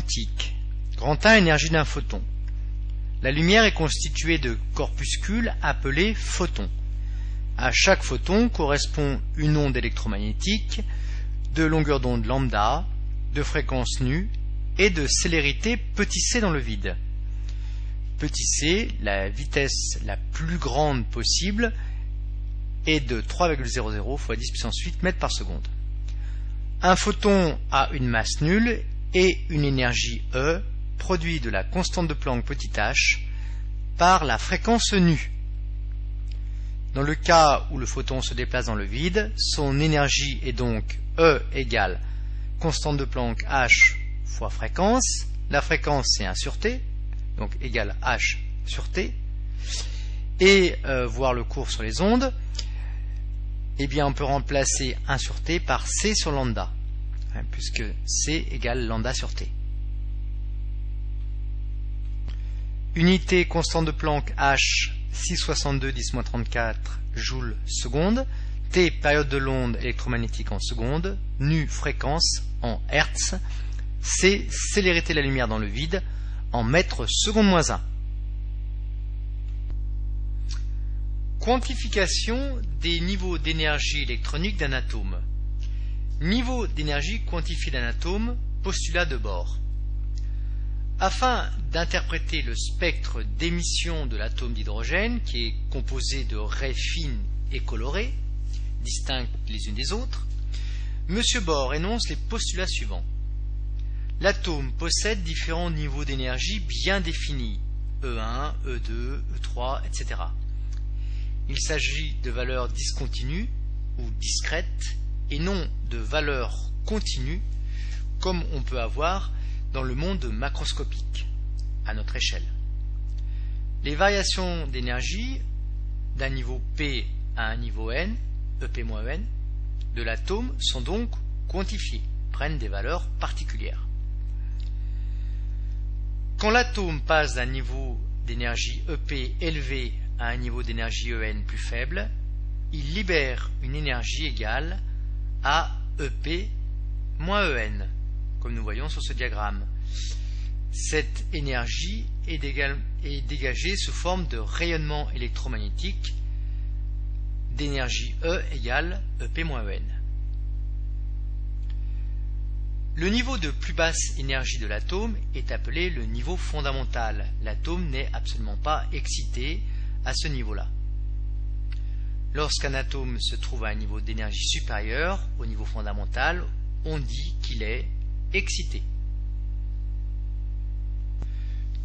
quantique. Grand 1, énergie d'un photon. La lumière est constituée de corpuscules appelés photons. À chaque photon correspond une onde électromagnétique de longueur d'onde lambda, de fréquence nue et de célérité petit c dans le vide. Petit c, la vitesse la plus grande possible, est de 3,00 fois 10 puissance 8 mètres par seconde. Un photon a une masse nulle et une énergie E, produit de la constante de Planck petit h par la fréquence nue. Dans le cas où le photon se déplace dans le vide, son énergie est donc E égale constante de Planck h fois fréquence. La fréquence c'est 1 sur t, donc égale h sur t. Et voir le cours sur les ondes, eh bien on peut remplacer 1 sur t par c sur lambda, puisque c égale lambda sur t. Unité constante de Planck h 662 10-34 joules seconde, t période de l'onde électromagnétique en seconde, nu fréquence en hertz, c célérité de la lumière dans le vide en mètres seconde moins 1. Quantification des niveaux d'énergie électronique d'un atome. Niveau d'énergie quantifié d'un atome, postulat de Bohr. Afin d'interpréter le spectre d'émission de l'atome d'hydrogène, qui est composé de raies fines et colorées, distinctes les unes des autres, M. Bohr énonce les postulats suivants. L'atome possède différents niveaux d'énergie bien définis, E1, E2, E3, etc. Il s'agit de valeurs discontinues ou discrètes et non de valeurs continues, comme on peut avoir dans le monde macroscopique, à notre échelle. Les variations d'énergie d'un niveau P à un niveau N, EP-N, de l'atome sont donc quantifiées, prennent des valeurs particulières. Quand l'atome passe d'un niveau d'énergie EP élevé à un niveau d'énergie EN plus faible, il libère une énergie égale à EP moins EN, comme nous voyons sur ce diagramme. Cette énergie est dégagée sous forme de rayonnement électromagnétique d'énergie E égale EP-EN. Le niveau de plus basse énergie de l'atome est appelé le niveau fondamental. L'atome n'est absolument pas excité à ce niveau-là. Lorsqu'un atome se trouve à un niveau d'énergie supérieur au niveau fondamental, on dit qu'il est excité.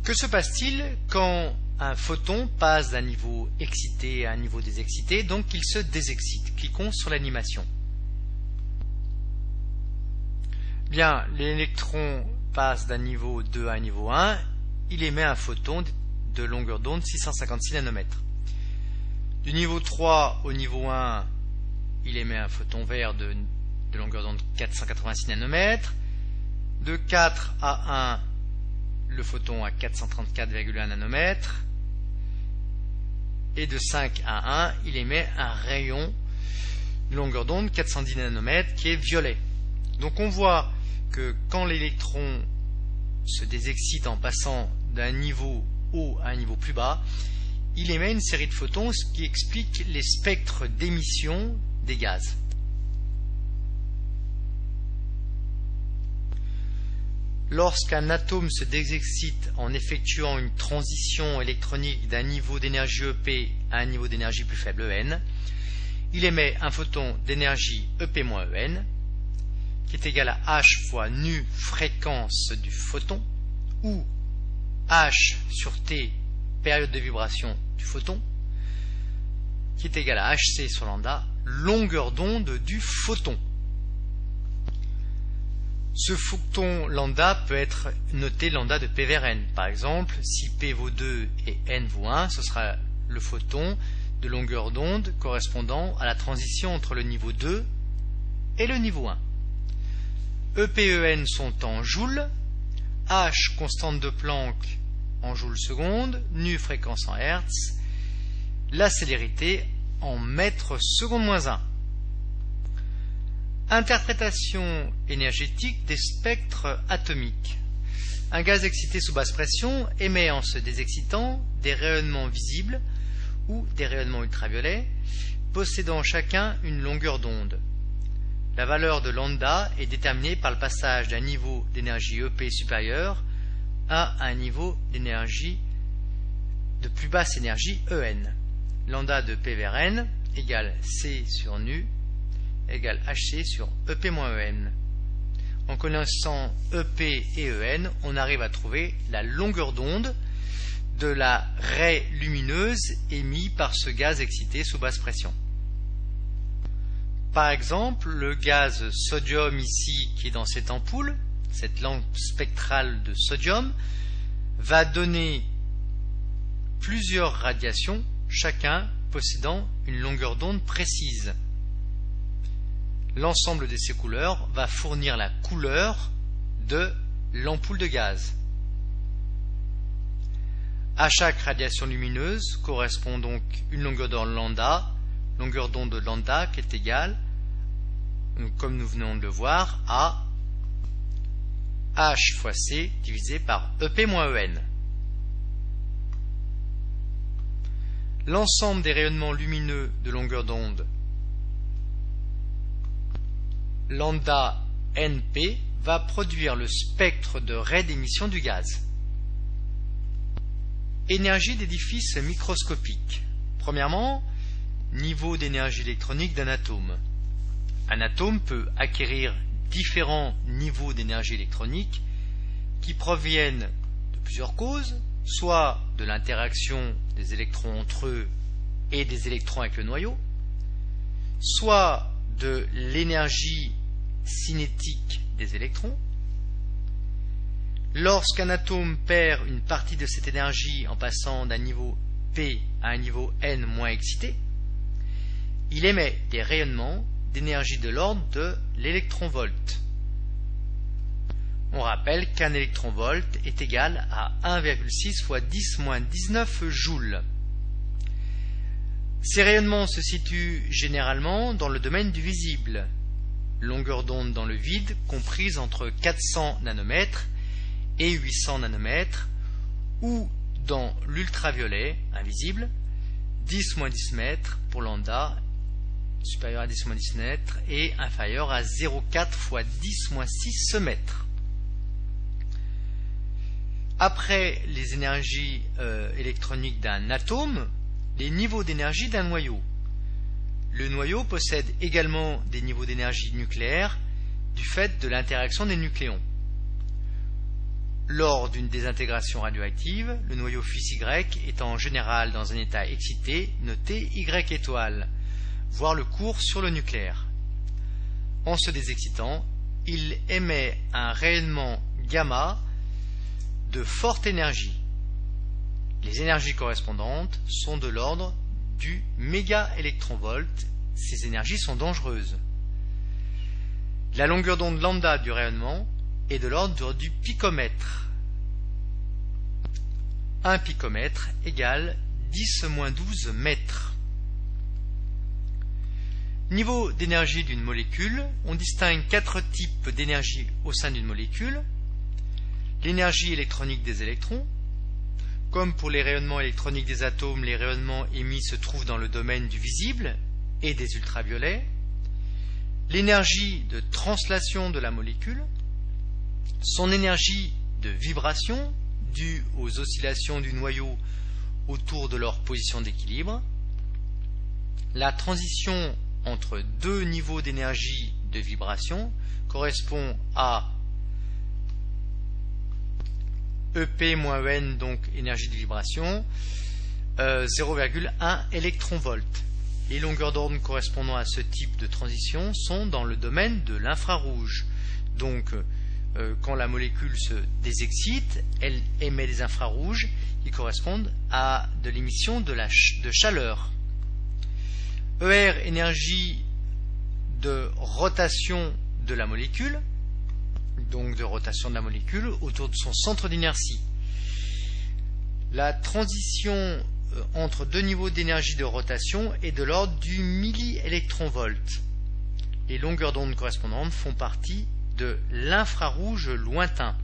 Que se passe-t-il quand un photon passe d'un niveau excité à un niveau désexcité, donc qu'il se désexcite? Cliquons sur l'animation. Bien, l'électron passe d'un niveau 2 à un niveau 1, il émet un photon de longueur d'onde 656 nanomètres. Du niveau 3 au niveau 1, il émet un photon vert de longueur d'onde 486 nanomètres. De 4 à 1, le photon à 434,1 nanomètres. Et de 5 à 1, il émet un rayon de longueur d'onde 410 nanomètres qui est violet. Donc on voit que quand l'électron se désexcite en passant d'un niveau haut à un niveau plus bas, il émet une série de photons, ce qui explique les spectres d'émission des gaz. Lorsqu'un atome se désexcite en effectuant une transition électronique d'un niveau d'énergie EP à un niveau d'énergie plus faible EN, il émet un photon d'énergie EP-EN, qui est égal à h fois nu fréquence du photon, ou h sur t période de vibration du photon, qui est égal à hc sur lambda, longueur d'onde du photon. Ce photon lambda peut être noté lambda de P vers N. Par exemple, si P vaut 2 et N vaut 1, ce sera le photon de longueur d'onde correspondant à la transition entre le niveau 2 et le niveau 1. EP et EN sont en joules, H constante de Planck en joules seconde, nu fréquence en hertz, la célérité en mètres seconde moins 1. Interprétation énergétique des spectres atomiques. Un gaz excité sous basse pression émet en se désexcitant des rayonnements visibles ou des rayonnements ultraviolets, possédant chacun une longueur d'onde. La valeur de lambda est déterminée par le passage d'un niveau d'énergie EP supérieur à un niveau d'énergie de plus basse énergie En. Lambda de P vers N égale C sur nu égale HC sur EP-En. En connaissant EP et En, on arrive à trouver la longueur d'onde de la raie lumineuse émise par ce gaz excité sous basse pression. Par exemple, le gaz sodium ici qui est dans cette ampoule, cette lampe spectrale de sodium, va donner plusieurs radiations, chacun possédant une longueur d'onde précise. L'ensemble de ces couleurs va fournir la couleur de l'ampoule de gaz. À chaque radiation lumineuse correspond donc une longueur d'onde lambda qui est égale, comme nous venons de le voir, à H fois C divisé par EP-En. L'ensemble des rayonnements lumineux de longueur d'onde lambda NP va produire le spectre de raie d'émission du gaz. Énergie d'édifice microscopique. Premièrement, niveau d'énergie électronique d'un atome. Un atome peut acquérir différents niveaux d'énergie électronique qui proviennent de plusieurs causes, soit de l'interaction des électrons entre eux et des électrons avec le noyau, soit de l'énergie cinétique des électrons. Lorsqu'un atome perd une partie de cette énergie en passant d'un niveau P à un niveau N moins excité, il émet des rayonnements d'énergie de l'ordre de l'électronvolt. On rappelle qu'un électronvolt est égal à 1,6 fois 10-19 joules. Ces rayonnements se situent généralement dans le domaine du visible, longueur d'onde dans le vide comprise entre 400 nanomètres et 800 nanomètres, ou dans l'ultraviolet invisible, 10-10 mètres pour lambda, supérieur à 10-10 mètres et inférieur à 0,4 fois 10-6 mètres. Après les énergies électroniques d'un atome, les niveaux d'énergie d'un noyau. Le noyau possède également des niveaux d'énergie nucléaire du fait de l'interaction des nucléons. Lors d'une désintégration radioactive, le noyau φ Y est en général dans un état excité noté Y étoile, voire le cours sur le nucléaire. En se désexcitant, il émet un rayonnement gamma de forte énergie. Les énergies correspondantes sont de l'ordre du mégaélectronvolt. Ces énergies sont dangereuses. La longueur d'onde lambda du rayonnement est de l'ordre du picomètre. Un picomètre égale 10-12 mètres. Niveau d'énergie d'une molécule, on distingue 4 types d'énergie au sein d'une molécule. L'énergie électronique des électrons. Comme pour les rayonnements électroniques des atomes, les rayonnements émis se trouvent dans le domaine du visible et des ultraviolets. L'énergie de translation de la molécule. Son énergie de vibration due aux oscillations du noyau autour de leur position d'équilibre. La transition entre deux niveaux d'énergie de vibration correspond à EP-En, donc énergie de vibration, 0,1 électronvolt. Les longueurs d'onde correspondant à ce type de transition sont dans le domaine de l'infrarouge. Donc, quand la molécule se désexcite, elle émet des infrarouges qui correspondent à de l'émission de chaleur. ER, énergie de rotation de la molécule, donc de rotation de la molécule autour de son centre d'inertie. La transition entre deux niveaux d'énergie de rotation est de l'ordre du milliélectronvolt. Les longueurs d'onde correspondantes font partie de l'infrarouge lointain.